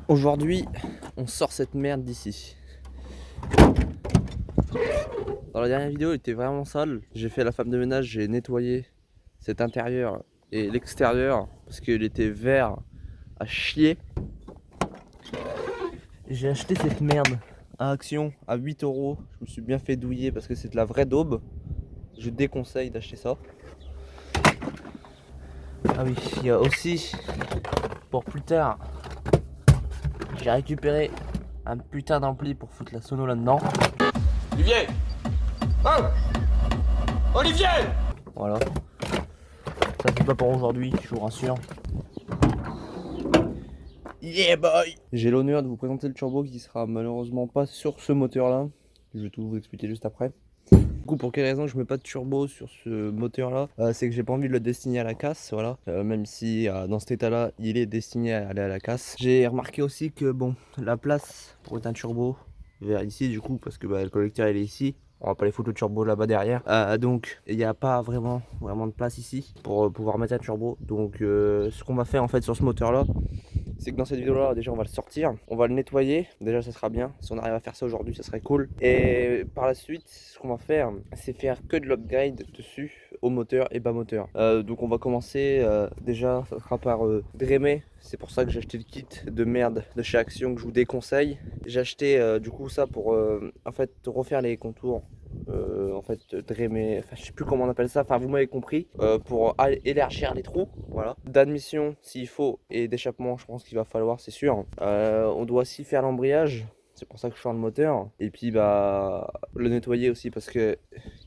Aujourd'hui, on sort cette merde d'ici. Dans la dernière vidéo, il était vraiment sale. J'ai fait la femme de ménage, j'ai nettoyé cet intérieur et l'extérieur parce qu'il était vert à chier. J'ai acheté cette merde à Action à 8 €. Je me suis bien fait douiller parce que c'est de la vraie daube. Je déconseille d'acheter ça. Ah oui, il y a aussi, pour plus tard, j'ai récupéré un putain d'ampli pour foutre la sono là-dedans. Olivier! Oh! Olivier! Voilà. Ça c'est pas pour aujourd'hui, je vous rassure. Yeah boy! J'ai l'honneur de vous présenter le turbo qui sera malheureusement pas sur ce moteur là. Je vais tout vous expliquer juste après. Du coup, pour quelle raison je mets pas de turbo sur ce moteur là, c'est que j'ai pas envie de le destiner à la casse, voilà. Même si dans cet état là il est destiné à aller à la casse. J'ai remarqué aussi que bon, la place pour mettre un turbo vers ici du coup, parce que le collecteur il est ici. On va pas les foutre le turbo là-bas derrière. Donc il n'y a pas vraiment de place ici pour pouvoir mettre un turbo. Donc ce qu'on va faire en fait sur ce moteur là, c'est que dans cette vidéo là déjà on va le sortir, on va le nettoyer, déjà ça sera bien, si on arrive à faire ça aujourd'hui ça serait cool. Et par la suite ce qu'on va faire c'est faire que de l'upgrade dessus au moteur et bas moteur. Donc on va commencer déjà ça sera par Drémer. C'est pour ça que j'ai acheté le kit de merde de chez Action que je vous déconseille. J'ai acheté du coup ça pour en fait refaire les contours. En fait Drémer, enfin je sais plus comment on appelle ça, enfin vous m'avez compris, pour élargir les trous, voilà, d'admission s'il faut et d'échappement je pense qu'il va falloir, c'est sûr. On doit aussi faire l'embrayage, c'est pour ça que je change le moteur, et puis le nettoyer aussi parce que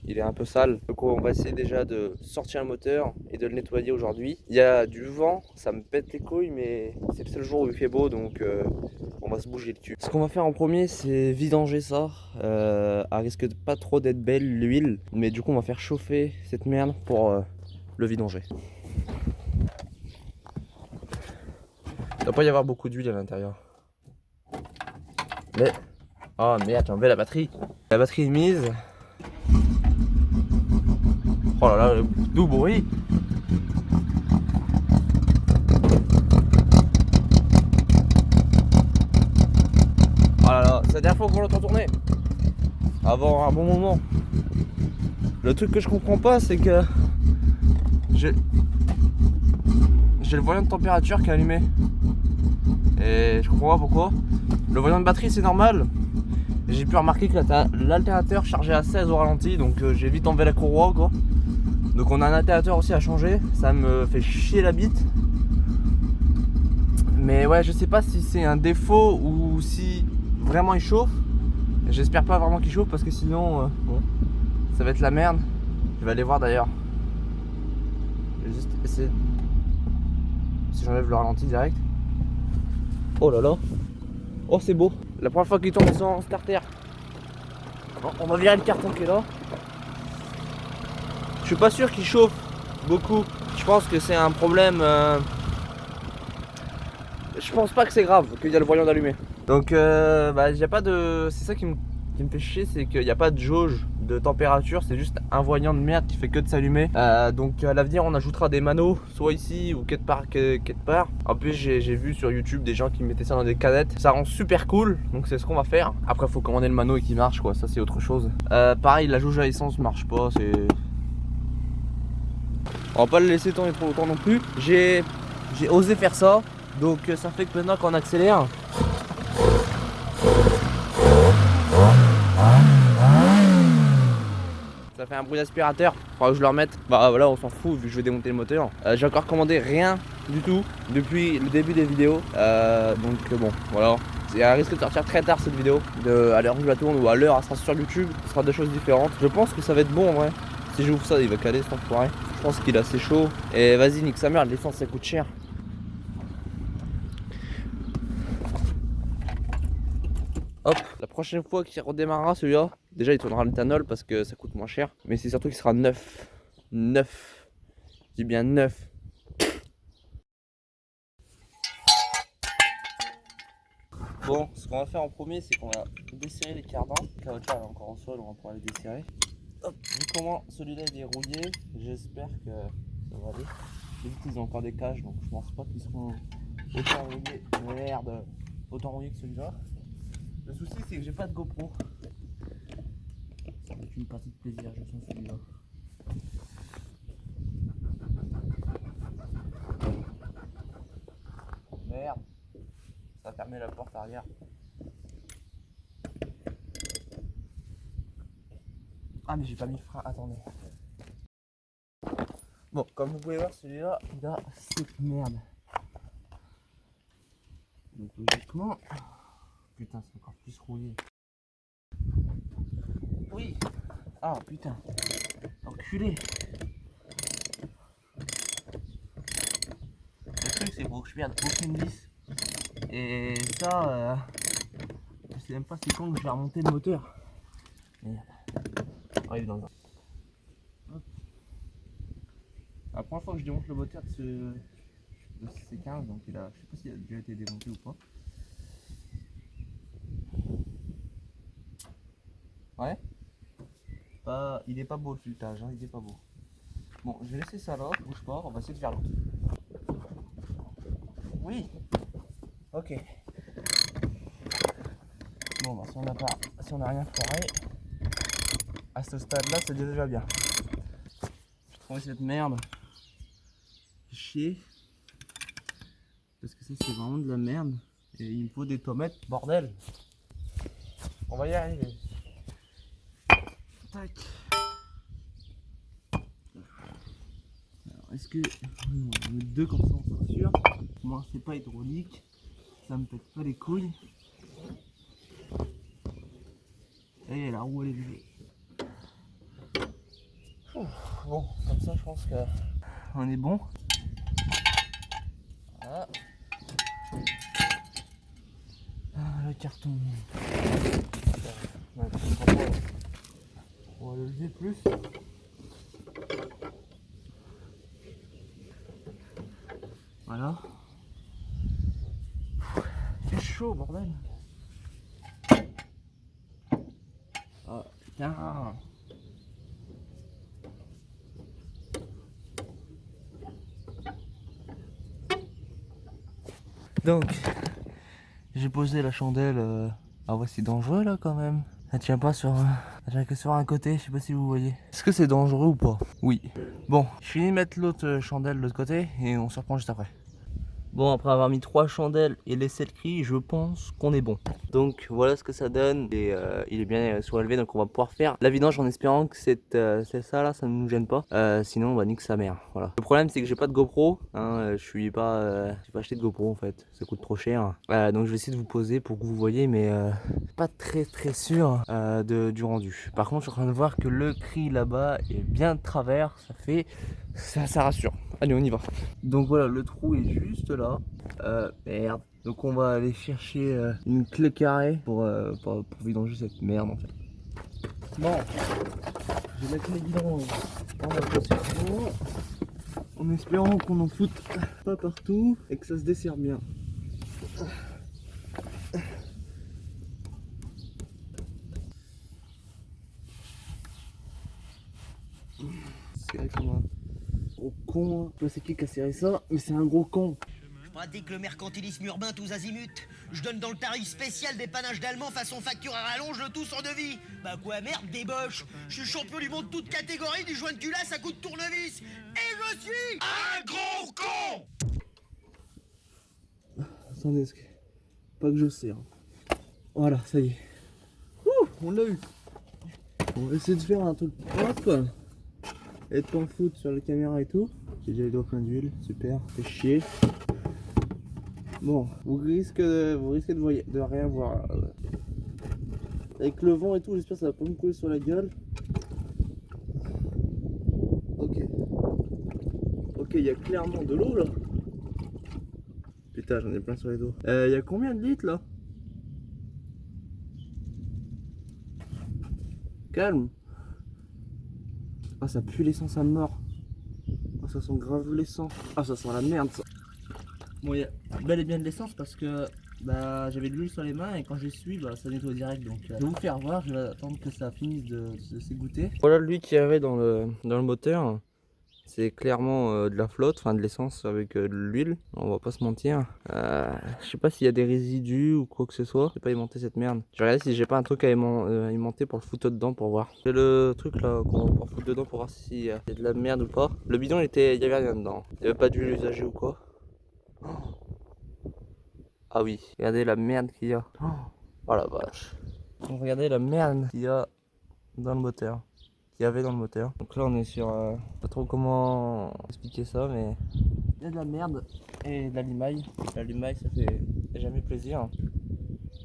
il est un peu sale. Donc on va essayer déjà de sortir le moteur et de le nettoyer aujourd'hui. Il y a du vent, ça me pète les couilles, mais c'est le seul jour où il fait beau, donc on va se bouger le cul. Ce qu'on va faire en premier, c'est vidanger ça, à risque de pas trop d'être belle l'huile, mais du coup on va faire chauffer cette merde pour le vidanger. Il doit pas y avoir beaucoup d'huile à l'intérieur. Mais... oh merde, j'ai enlevé la batterie. La batterie est mise. Oh là là, le doux bruit. Oh là là, c'est la dernière fois qu'on l'entend tourner. Avant un bon moment. Le truc que je comprends pas, c'est que j'ai le voyant de température qui est allumé. Et je comprends pas pourquoi. Le voyant de batterie c'est normal. J'ai pu remarquer que l'alternateur chargeait à 16 au ralenti, donc j'ai vite enlevé la courroie quoi. Donc on a un alternateur aussi à changer, ça me fait chier la bite. Mais ouais, je sais pas si c'est un défaut ou si vraiment il chauffe. J'espère pas vraiment qu'il chauffe parce que sinon bon, ça va être la merde. Je vais aller voir d'ailleurs. Je vais juste essayer si j'enlève le ralenti direct. Oh là là. Oh c'est beau. La première fois qu'il tourne sans starter. Bon, on va virer le carton qui est là. Je suis pas sûr qu'il chauffe beaucoup. Je pense que c'est un problème. Je pense pas que c'est grave qu'il y a le voyant d'allumé. Donc y a pas de. C'est ça qui me fait chier, c'est qu'il n'y a pas de jauge de température, c'est juste un voyant de merde qui fait que de s'allumer. Donc à l'avenir on ajoutera des manos, soit ici ou quelque part. En plus j'ai vu sur YouTube des gens qui mettaient ça dans des canettes. Ça rend super cool, donc c'est ce qu'on va faire. Après faut commander le mano et qu'il marche quoi, ça c'est autre chose. Pareil la jauge à essence marche pas, c'est... On va pas le laisser tourner trop longtemps non plus. J'ai osé faire ça, donc ça fait que maintenant qu'on accélère, ça fait un bruit d'aspirateur. Faudra que je le remette. Bah voilà, on s'en fout vu que je vais démonter le moteur. J'ai encore commandé rien du tout depuis le début des vidéos. Donc bon, voilà. Elle risque de sortir très tard cette vidéo. À l'heure où je la tourne ou à l'heure, elle sera sur YouTube. Ce sera deux choses différentes. Je pense que ça va être bon en vrai. Si j'ouvre ça, il va caler cet enfoiré. Je pense qu'il est assez chaud. Et vas-y, nique sa mère, l'essence ça coûte cher. Hop, la prochaine fois qu'il redémarrera celui-là, déjà il tournera l'éthanol parce que ça coûte moins cher. Mais c'est surtout qu'il sera neuf. Neuf. Je dis bien neuf. Bon, ce qu'on va faire en premier, c'est qu'on va desserrer les cardans. La hauteur est encore au sol, on va pouvoir les desserrer. Hop, vu comment celui-là il est rouillé, j'espère que ça va aller. J'ai vu qu'ils ont encore des cages, donc je pense pas qu'ils seront autant rouillés. Merde. autant rouillé que celui-là. Le souci c'est que j'ai pas de GoPro. Ça va être une partie de plaisir, je sens celui-là. Merde, ça a fermé la porte arrière. Ah mais j'ai pas mis le frein, attendez. Bon, comme vous pouvez voir, celui-là, il a cette merde. Donc logiquement... Putain, c'est encore plus rouillé. Oui. Ah putain. Enculé. Le truc c'est pour que je perde aucune vis. Et ça, je sais même pas c'est quand que je vais remonter le moteur. Mais... arrive dans un... Hop. La première fois que je démonte le moteur de ce C15, donc il a, je sais pas s'il a déjà été démonté ou pas. Ouais. Il est pas beau le filetage, hein, il est pas beau. Bon, je vais laisser ça là, bouge pas, on va essayer de faire l'autre. Oui. Ok. Bon bah si on a rien foiré, à ce stade là c'est déjà bien. J'ai trouvé cette merde. Chier. Parce que ça c'est vraiment de la merde. Et il me faut des tomates, bordel. On va y arriver. Tac. Alors est-ce que... on va mettre deux comme ça on sera sûr. Moi c'est pas hydraulique. Ça me pète pas les couilles. Et la roue elle est levée. Bon, comme ça je pense que on est bon. Voilà. Ah, le carton. Ouais, on va le lever plus. Voilà. C'est chaud bordel. Ah putain. Donc, j'ai posé la chandelle. Ah ouais, c'est dangereux là quand même. Elle tient pas sur, elle tient que sur un côté, je sais pas si vous voyez. Est-ce que c'est dangereux ou pas? Oui. Bon, je finis de mettre l'autre chandelle de l'autre côté et on se reprend juste après. Bon, après avoir mis 3 chandelles et laissé le cri, je pense qu'on est bon. Donc voilà ce que ça donne. Et il est bien surélevé, donc on va pouvoir faire la vidange en espérant que ça là, ça ne nous gêne pas. Sinon on va niquer sa mère. Voilà. Le problème c'est que j'ai pas de GoPro. Hein, j'ai pas acheté de GoPro en fait. Ça coûte trop cher. Donc je vais essayer de vous poser pour que vous voyez, mais pas très sûr du rendu. Par contre, je suis en train de voir que le cri là-bas est bien de travers. Ça rassure. Allez, on y va. Donc voilà, le trou est juste là. Merde. Donc on va aller chercher une clé carrée pour vidanger cette merde en fait. Bon, je vais mettre les guidons dans ma possession en espérant qu'on en foute pas partout et que ça se desserre bien. C'est comme un gros con. Je sais pas c'est qui a serré ça, mais c'est un gros con. Je pratique le mercantilisme urbain tous azimuts. Je donne dans le tarif spécial des panaches d'Allemand façon facture à rallonge, le tout sans devis. Bah quoi, merde, débauche. Je suis champion du monde toute catégorie, du joint de culasse à coup de tournevis. Et je suis un gros con. Attendez, pas que je serre. Voilà, ça y est. Ouh, on l'a eu. On va essayer de faire un truc propre. Et de pas en foutre sur la caméra et tout. J'ai déjà les doigts pleins d'huile, super, fait chier. Bon, vous risquez de rien voir. Avec le vent et tout, j'espère que ça va pas me couler sur la gueule. Ok. Ok, il y a clairement de l'eau là. Putain, j'en ai plein sur les dos. Il y a combien de litres là? Calme. Ah, ça pue l'essence à mort. Ah, ça sent grave l'essence. Ah, ça sent la merde ça. Bon, il y a bel et bien de l'essence parce que bah, j'avais de l'huile sur les mains et quand j'essuie, bah, ça nettoie direct. Donc je vais vous faire voir, je vais attendre que ça finisse de s'égoutter. Voilà lui qui avait dans le moteur. C'est clairement de la flotte, enfin de l'essence avec de l'huile, on va pas se mentir. Je sais pas s'il y a des résidus ou quoi que ce soit. Je vais pas alimenter cette merde. Je vais regarder si j'ai pas un truc à alimenter pour le foutre dedans pour voir. J'ai le truc là qu'on va pouvoir foutre dedans pour voir s'il y a de la merde ou pas. Le bidon il y avait rien dedans. Il y avait pas d'huile usagée ou quoi. Oh. Ah oui, regardez la merde qu'il y a. Oh la vache. Donc regardez la merde qu'il y a dans le moteur. Qu'il y avait dans le moteur. Donc là on est sur... pas trop comment expliquer ça mais... Il y a de la merde et de la limaille. La limaille ça fait jamais plaisir.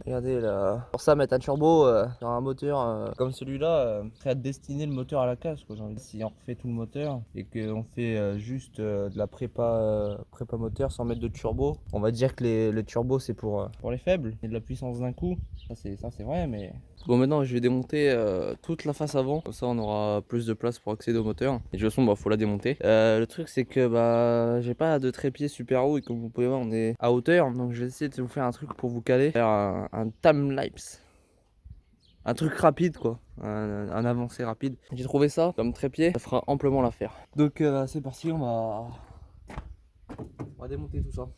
Regardez là. Pour ça mettre un turbo sur un moteur comme celui-là, serait à destiner le moteur à la casse quoi. J'ai envie de dire. Si on refait tout le moteur et qu'on fait juste de la prépa moteur sans mettre de turbo, on va dire que le turbo c'est pour les faibles et de la puissance d'un coup. Ça c'est vrai mais... Bon maintenant je vais démonter toute la face avant, comme ça on aura plus de place pour accéder au moteur. Et de toute façon bah faut la démonter. Le truc c'est que bah j'ai pas de trépied super haut et comme vous pouvez voir on est à hauteur. Donc je vais essayer de vous faire un truc pour vous caler. Faire un time-lapse. Un truc rapide quoi, un avancé rapide. J'ai trouvé ça comme trépied, ça fera amplement l'affaire. Donc c'est parti, on va démonter tout ça.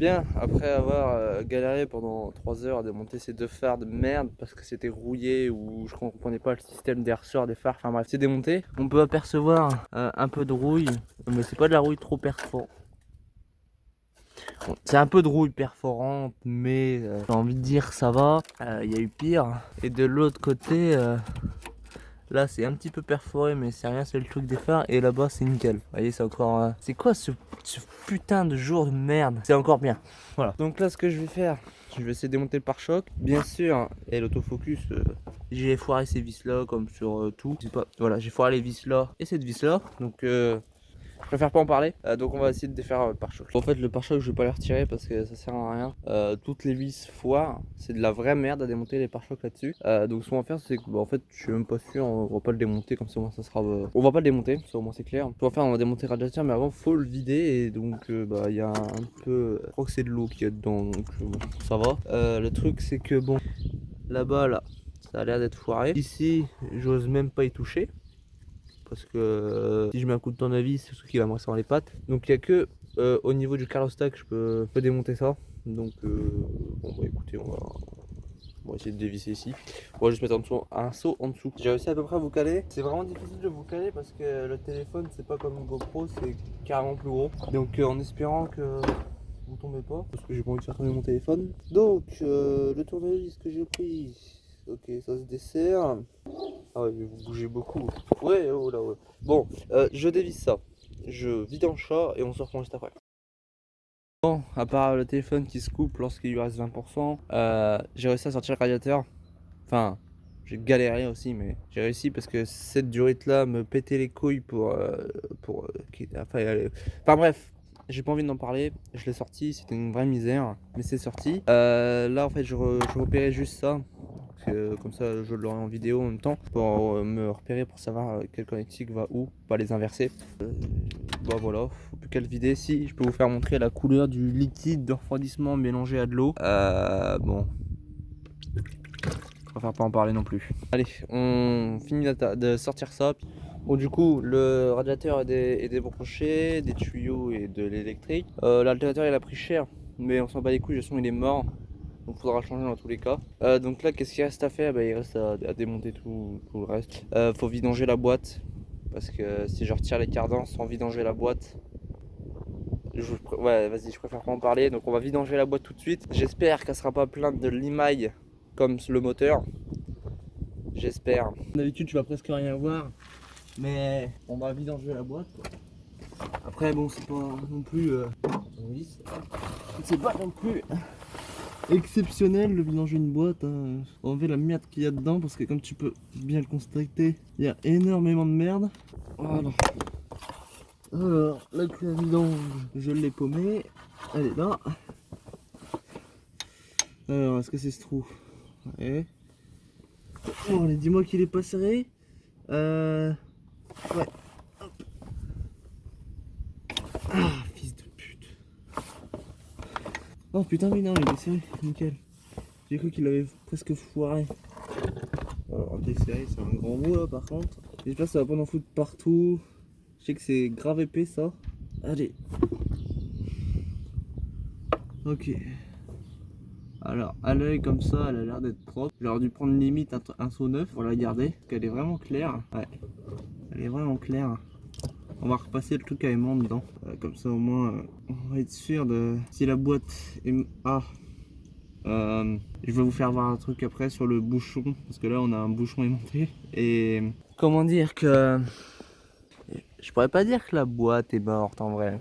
bien après avoir galéré pendant 3 heures à démonter ces 2 phares de merde parce que c'était rouillé ou je comprenais pas le système des ressorts des phares, enfin bref, c'est démonté. On peut apercevoir un peu de rouille, mais c'est pas de la rouille trop perforante. Bon, c'est un peu de rouille perforante, mais j'ai envie de dire ça va, il y a eu pire. Et de l'autre côté, là c'est un petit peu perforé, mais c'est rien, c'est le truc des phares. Et là-bas c'est nickel. Vous voyez, c'est encore... c'est quoi ce putain de jour de merde? C'est encore bien. Voilà. Donc là, ce que je vais faire, je vais essayer de démonter le pare-choc. Bien sûr, et l'autofocus, j'ai foiré ces vis là comme sur tout. Voilà, j'ai foiré les vis là et cette vis là. Donc je préfère pas en parler, donc on va essayer de défaire le pare-choc. En fait, le pare-choc, je vais pas les retirer parce que ça sert à rien. Toutes les vis foirent, c'est de la vraie merde à démonter les pare-chocs là-dessus. Donc ce qu'on va faire, c'est que en fait, je suis même pas sûr, on va pas le démonter comme ça, au moins ça sera. On va pas le démonter, ça au moins c'est clair. Ce qu'on va faire, on va démonter le radiateur, mais avant, faut le vider et donc il y a un peu. Je crois que c'est de l'eau qu'il y a dedans, donc bon, ça va. Le truc, c'est que bon, là-bas, là, ça a l'air d'être foiré. Ici, j'ose même pas y toucher. Parce que si je mets un coup de tournevis, c'est ce qui va me rester dans les pattes. Donc il n'y a que au niveau du carrostat que je peux démonter ça. Donc bon bah écoutez, on va essayer de dévisser ici. On va juste mettre en dessous un seau en dessous. J'ai réussi à peu près à vous caler. C'est vraiment difficile de vous caler parce que le téléphone c'est pas comme une GoPro, c'est carrément plus gros. Donc en espérant que vous tombez pas, parce que j'ai pas envie de faire tomber mon téléphone. Donc le tournevis que j'ai pris, ok, ça se dessert. Ah ouais, mais vous bougez beaucoup. Ouais, oh là, ouais. Bon, je dévisse ça. Je vidange ça et on se reprend juste après. Bon, à part le téléphone qui se coupe lorsqu'il lui reste 20%, j'ai réussi à sortir le radiateur. Enfin, j'ai galéré aussi, mais j'ai réussi parce que cette durite là me pétait les couilles enfin bref. J'ai pas envie d'en parler, je l'ai sorti, c'était une vraie misère, mais c'est sorti. Là en fait je repérais juste ça, comme ça je l'aurai en vidéo en même temps, pour me repérer, pour savoir quel connectique va où, pas les inverser. Bah voilà, faut plus qu'à le vider. Si, je peux vous faire montrer la couleur du liquide de refroidissement mélangé à de l'eau. Bon, je préfère pas en parler non plus. Allez, on finit de sortir ça. Bon, du coup, le radiateur est débranché, des tuyaux et de l'électrique. L'alternateur il a pris cher, mais on s'en bat les couilles, de toute façon il est mort. Donc faudra changer dans tous les cas. Donc là, qu'est-ce qu'il reste à faire? Il reste à démonter tout le reste. Faut vidanger la boîte, parce que si je retire les cardans sans vidanger la boîte, ouais, vas-y, je préfère pas en parler. Donc on va vidanger la boîte tout de suite. J'espère qu'elle sera pas pleine de limaille comme le moteur. J'espère. D'habitude, tu vas presque rien voir. Mais on va vidanger la boîte quoi. Après bon, c'est pas non plus oui, c'est pas non plus exceptionnel de vidanger une boîte, hein. Enlever la merde qu'il y a dedans parce que comme tu peux bien le constater, il y a énormément de merde. Voilà. Alors la cuve à vidange, je l'ai paumée, elle est là. Alors est-ce que c'est ce trou? Ouais. Bon allez, dis-moi qu'il est pas serré. Ouais. Hop. Ah, fils de pute. Oh putain, mais non, il est serré, nickel. J'ai cru qu'il avait presque foiré. Alors, desserré, c'est un grand mot là par contre. J'espère que ça va pas en foutre partout. Je sais que c'est grave épais ça. Allez. Ok. Alors, à l'œil comme ça, elle a l'air d'être propre. J'aurais dû prendre limite un seau neuf pour la garder. Parce qu'elle est vraiment claire. Ouais. Elle est vraiment claire. On va repasser le truc à aimant dedans. Comme ça au moins, on va être sûr de... Si la boîte est... Ah. Je vais vous faire voir un truc après sur le bouchon. Parce que là, on a un bouchon aimanté. Et... Comment dire que... Je pourrais pas dire que la boîte est morte en vrai.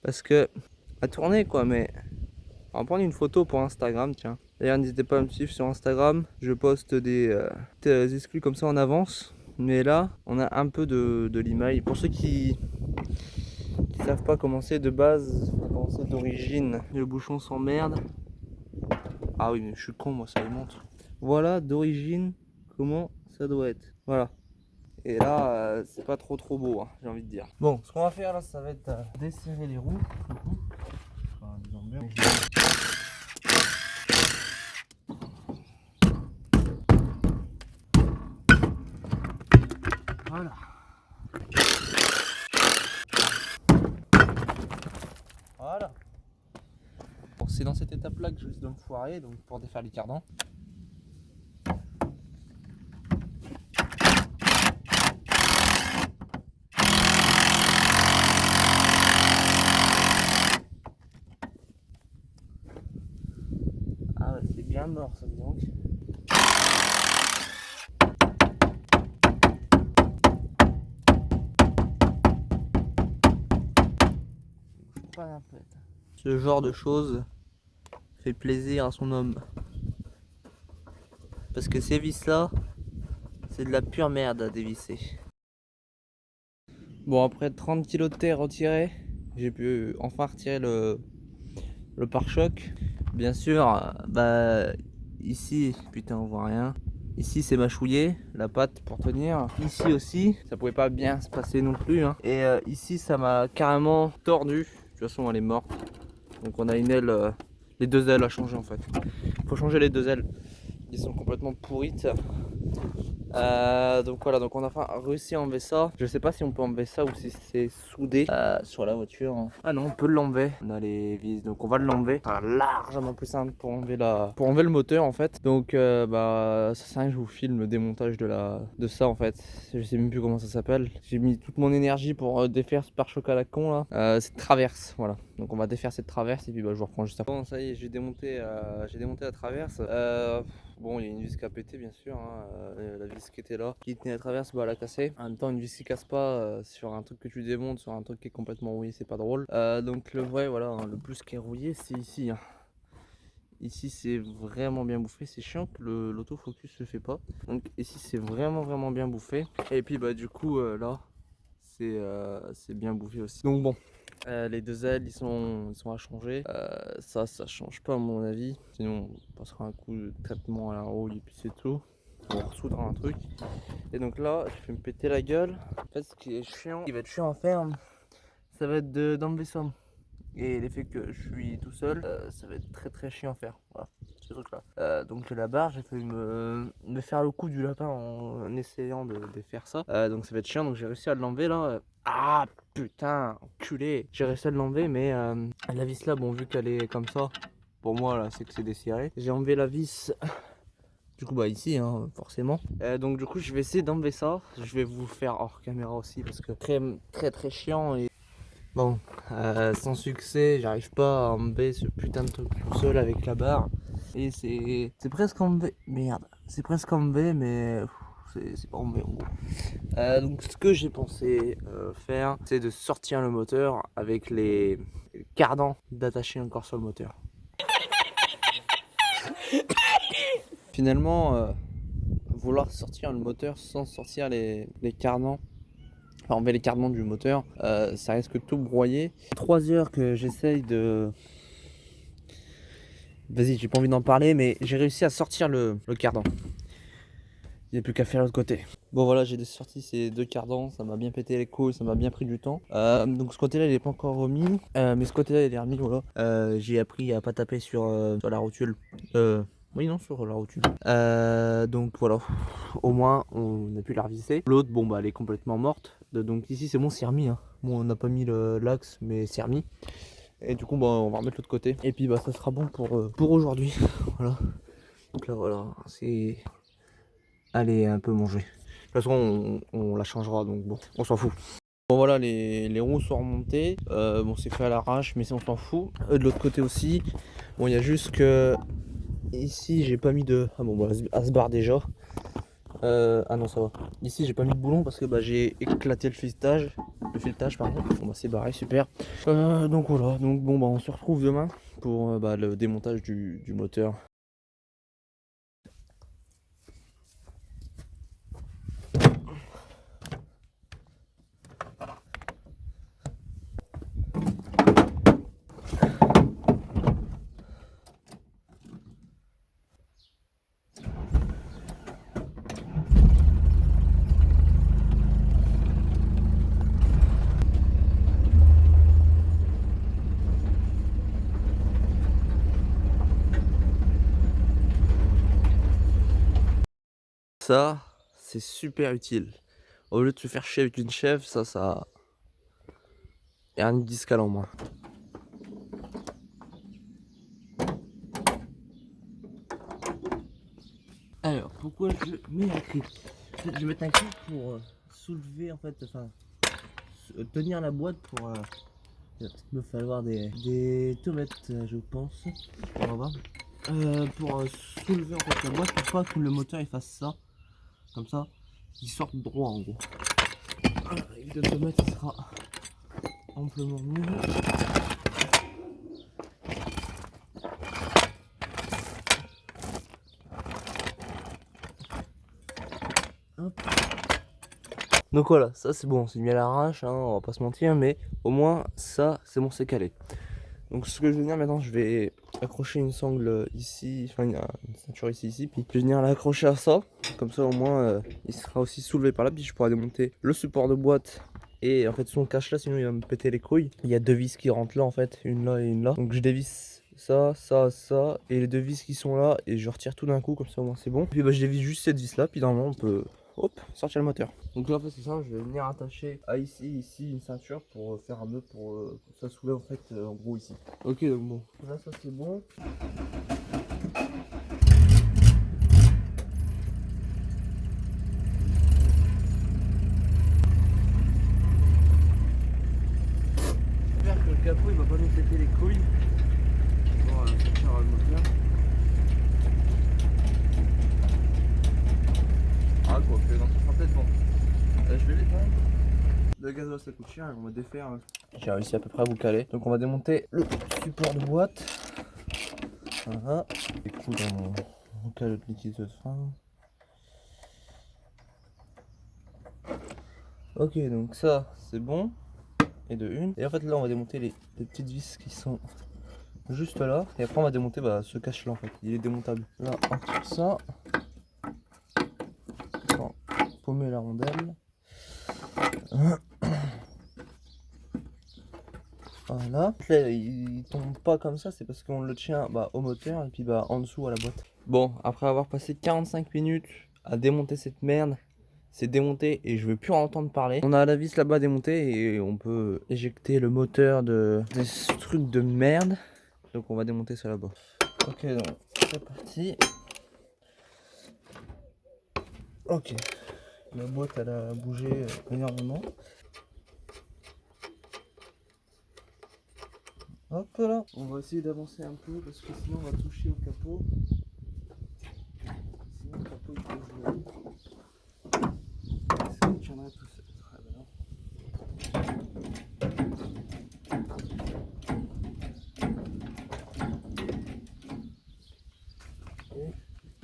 Parce que... À tourner quoi, mais... On va prendre une photo pour Instagram, tiens. D'ailleurs, n'hésitez pas à me suivre sur Instagram. Je poste des exclus comme ça en avance. Mais là, on a un peu de limaille. Pour ceux qui savent pas commencer de base, faut commencer d'origine. Le bouchon s'emmerde. Ah oui, mais je suis con, moi, ça lui montre. Voilà, d'origine, comment ça doit être. Voilà. Et là, c'est pas trop beau, hein, j'ai envie de dire. Bon, ce qu'on va faire là, ça va être desserrer les roues. Voilà. Voilà. c'est dans cette étape là que je risque de me foirer, donc pour défaire les cardans. Ah ouais, c'est bien mort ça, donc. Pas la pète. Ce genre de choses fait plaisir à son homme. Parce que ces vis là, c'est de la pure merde à dévisser. Bon, après 30 kg de terre retirés, j'ai pu enfin retirer le pare-choc. Bien sûr, bah ici, putain on voit rien. Ici c'est mâchouillé, la patte pour tenir. Ici aussi, ça pouvait pas bien se passer non plus. Hein. Et ici ça m'a carrément tordu. De toute façon elle est morte. Donc on a une aile, les deux ailes à changer en fait. Faut changer les deux ailes. Ils sont complètement pourrites. Donc voilà, donc on a enfin réussi à enlever ça. Je sais pas si on peut enlever ça ou si c'est soudé sur la voiture. Ah non, on peut l'enlever. On a les vis, donc on va l'enlever. C'est largement plus simple pour enlever le moteur en fait. Donc bah ça sert à rien que je vous filme le démontage de ça en fait. Je sais même plus comment ça s'appelle. J'ai mis toute mon énergie pour défaire ce pare-choc à la con là. Cette traverse, voilà. Donc on va défaire cette traverse et puis bah je vous reprends juste après. Bon ça y est, j'ai démonté la traverse. Bon, il y a une vis qui a pété bien sûr, hein. La vis qui était là, qui tenait la traverse, bah elle a cassé. En même temps, une vis qui casse pas sur un truc que tu démontes, sur un truc qui est complètement rouillé, c'est pas drôle. Donc le vrai, voilà, hein, le plus qui est rouillé, c'est ici. Hein. Ici, c'est vraiment bien bouffé. C'est chiant que l'autofocus se fait pas. Donc ici, c'est vraiment bien bouffé. Et puis bah du coup, là, c'est bien bouffé aussi. Donc bon. Les deux ailes ils sont à changer. Ça change pas à mon avis. Sinon on passera un coup de traitement à la rouille et puis c'est tout. On ressoudra un truc. Et donc là je vais me péter la gueule. En fait ce qui est chiant, qui va être chiant à faire, ça va être d'enlever ça. Et l'effet que je suis tout seul, ça va être très chiant à faire. Voilà, ce truc là. Donc j'ai la barre, j'ai failli me faire le coup du lapin en essayant de faire ça. Donc ça va être chiant, donc j'ai réussi à l'enlever là. Ah putain, enculé. J'ai réussi à l'enlever, mais la vis là, bon vu qu'elle est comme ça, pour moi là c'est que c'est desserré. J'ai enlevé la vis. Du coup bah ici hein, forcément. Donc du coup je vais essayer d'enlever ça. Je vais vous faire hors caméra aussi parce que très chiant et bon, sans succès, j'arrive pas à enlever ce putain de truc tout seul avec la barre. Et c'est presque enlevé. Merde, c'est presque enlevé, mais c'est pas enlevé en gros. Donc ce que j'ai pensé faire, c'est de sortir le moteur avec les cardans d'attacher encore sur le moteur. Finalement, vouloir sortir le moteur sans sortir les cardans, enlever les cardans du moteur, ça risque de tout broyer. 3 heures que j'essaye de... Vas-y, j'ai pas envie d'en parler, mais j'ai réussi à sortir le cardan. Il n'y a plus qu'à faire l'autre côté. Bon voilà, j'ai sorti ces deux cardans, ça m'a bien pété les couilles, ça m'a bien pris du temps. Donc ce côté-là, il est pas encore remis, mais ce côté-là, il est remis, voilà. J'ai appris à pas taper sur la rotule. Oui, non, sur la rotule. Donc voilà, au moins on a pu la revisser. L'autre, bon bah elle est complètement morte. Donc ici c'est bon, c'est remis. Hein. Bon, on n'a pas mis l'axe, mais c'est remis. Et du coup, bah, on va remettre l'autre côté. Et puis bah ça sera bon pour aujourd'hui. Voilà. Donc là voilà, c'est... Elle est un peu mangée. De toute façon on la changera, donc bon, on s'en fout. Bon voilà, les roues sont remontées. Bon c'est fait à l'arrache, mais on s'en fout. De l'autre côté aussi. Bon il y a juste que... Ici j'ai pas mis de... Ah bon bah elle se barre déjà. Ah non ça va. Ici j'ai pas mis de boulon parce que bah, j'ai éclaté le filetage. Pardon. Bon bah c'est barré, super. Donc voilà, donc bon bah on se retrouve demain pour bah, le démontage du moteur. Ça, c'est super utile. Au lieu de se faire chier avec une chèvre, ça... Et un discal en moins. pourquoi je mets un clé. En fait, je vais mettre un clé pour soulever, en fait, enfin, tenir la boîte pour. Il va peut-être me falloir des tomates, je pense. On va voir. Pour soulever en fait la boîte pour pas que le moteur il fasse ça. Comme ça, il sorte droit en gros. Voilà, avec le tomate il sera amplement mieux. Hop. Donc voilà, ça c'est bon, c'est mis à l'arrache, hein, on va pas se mentir, mais au moins ça c'est bon, c'est calé. Donc ce que je vais venir maintenant, je vais accrocher une sangle ici, enfin une ceinture ici, puis je vais venir l'accrocher à ça. Comme ça au moins il sera aussi soulevé par là, puis je pourrai démonter le support de boîte. Et en fait son cache là, sinon il va me péter les couilles. Il y a deux vis qui rentrent là en fait, une là et une là. Donc je dévisse ça, ça, ça, et les deux vis qui sont là, et je retire tout d'un coup, comme ça au moins c'est bon. Puis bah je dévisse juste cette vis là, puis normalement on peut... Hop, sortir le moteur. Donc là en fait c'est ça, je vais venir attacher à ici une ceinture pour faire un nœud pour que ça soulève en fait en gros ici. Ok donc bon, là ça c'est bon. J'espère que le capot il va pas nous péter les couilles. Bon, sortir le moteur. Ah quoi que non, ça sera peut-être bon. Je vais l'éteindre. Le gasoil ça coûte cher et on va défaire. J'ai réussi à peu près à vous caler. Donc on va démonter le support de boîte. Voilà. Les coups dans mon calotte liquide de frein. Ok donc ça c'est bon. Et de une. Et en fait là on va démonter les petites vis qui sont juste là. Et après on va démonter ce cache là en fait. Il est démontable. Là on tire ça. On va paumer la rondelle. Voilà. Là, il tombe pas comme ça, c'est parce qu'on le tient au moteur et puis en dessous à la boîte. Bon, après avoir passé 45 minutes à démonter cette merde, c'est démonté et je veux plus en entendre parler. On a la vis là-bas démontée et on peut éjecter le moteur de ce truc de merde. Donc on va démonter ça là-bas. Ok, donc c'est parti. Ok. La boîte elle a bougé énormément. Hop là, on va essayer d'avancer un peu parce que sinon on va toucher au capot. Sinon le capot il bouge. Est-ce qu'il tiendrait tout seul? Ah bah non.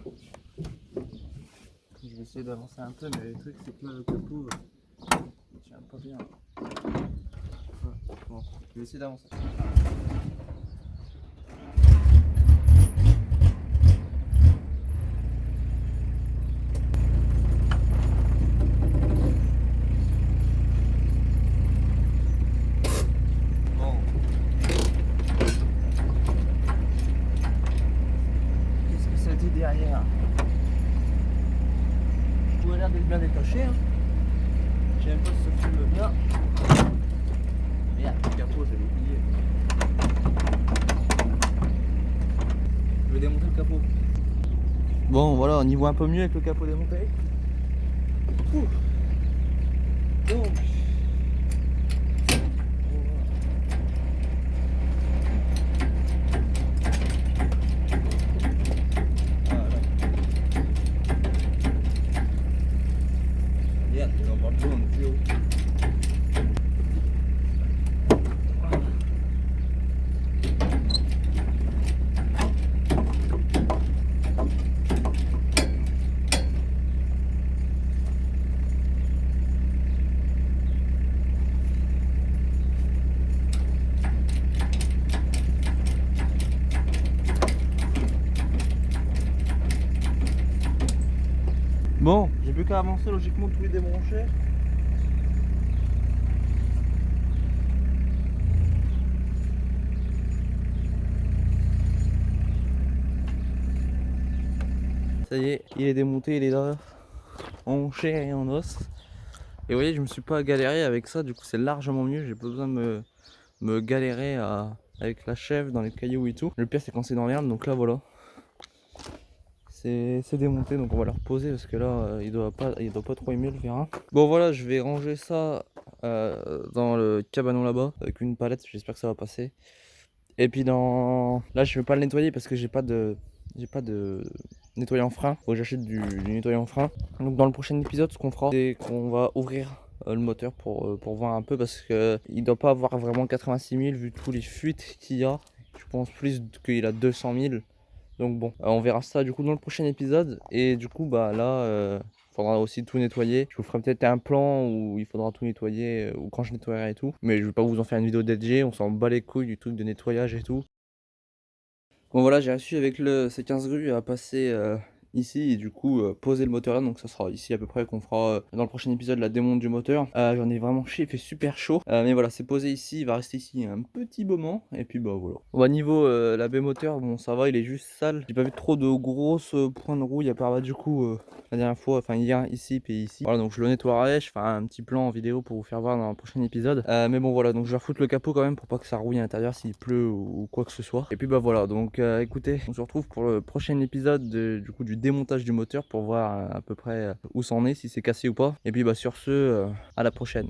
Okay. Je vais essayer d'avancer un peu, mais le truc c'est que là le capot il tient pas bien. Voilà. Bon, je vais essayer d'avancer. Derrière. Tout a l'air d'être bien détaché. Hein. Je sais même pas si ça filme bien. Merde, le capot, j'avais oublié. Je vais démonter le capot. Bon, voilà, on y voit un peu mieux avec le capot démonté. Ouh. Donc. Bon, j'ai plus qu'à avancer logiquement tous les débrancher. Ça y est, il est démonté, il est là, en chair et en os. Et vous voyez, je me suis pas galéré avec ça, du coup c'est largement mieux, j'ai pas besoin de me galérer avec la chèvre dans les cailloux et tout. Le pire c'est quand c'est dans l'herbe, donc là voilà. c'est démonté, donc on va le reposer parce que là il doit pas trop aimer le vérin. Bon voilà, je vais ranger ça dans le cabanon là-bas avec une palette, j'espère que ça va passer. Et puis là je vais pas le nettoyer parce que j'ai pas de nettoyant frein, faut que j'achète du nettoyant frein. Donc dans le prochain épisode, ce qu'on fera, c'est qu'on va ouvrir le moteur pour voir un peu, parce que il doit pas avoir vraiment 86 000 vu tous les fuites qu'il y a. Je pense plus qu'il a 200 000. Donc bon, on verra ça du coup dans le prochain épisode. Et du coup bah là faudra aussi tout nettoyer. Je vous ferai peut-être un plan où il faudra tout nettoyer, ou quand je nettoierai et tout. Mais je vais pas vous en faire une vidéo dédiée, on s'en bat les couilles du truc de nettoyage et tout. Bon voilà, j'ai réussi avec le C15 rue à passer ici et du coup poser le moteur là, donc ça sera ici à peu près qu'on fera dans le prochain épisode la démonte du moteur. J'en ai vraiment chié, il fait super chaud, mais voilà, c'est posé ici, il va rester ici un petit moment et puis bah voilà. Bon, bah, niveau la baie moteur, bon ça va, il est juste sale, j'ai pas vu trop de grosses points de rouille à part bah, du coup la dernière fois, enfin hier ici puis ici. Voilà, donc je le nettoierai, je ferai un petit plan en vidéo pour vous faire voir dans le prochain épisode. Mais bon voilà, donc je vais refoutre le capot quand même pour pas que ça rouille à l'intérieur s'il pleut ou quoi que ce soit. Et puis bah voilà, donc écoutez, on se retrouve pour le prochain épisode du coup du démontage du moteur pour voir à peu près où c'en est, si c'est cassé ou pas. Et puis bah sur ce, à la prochaine.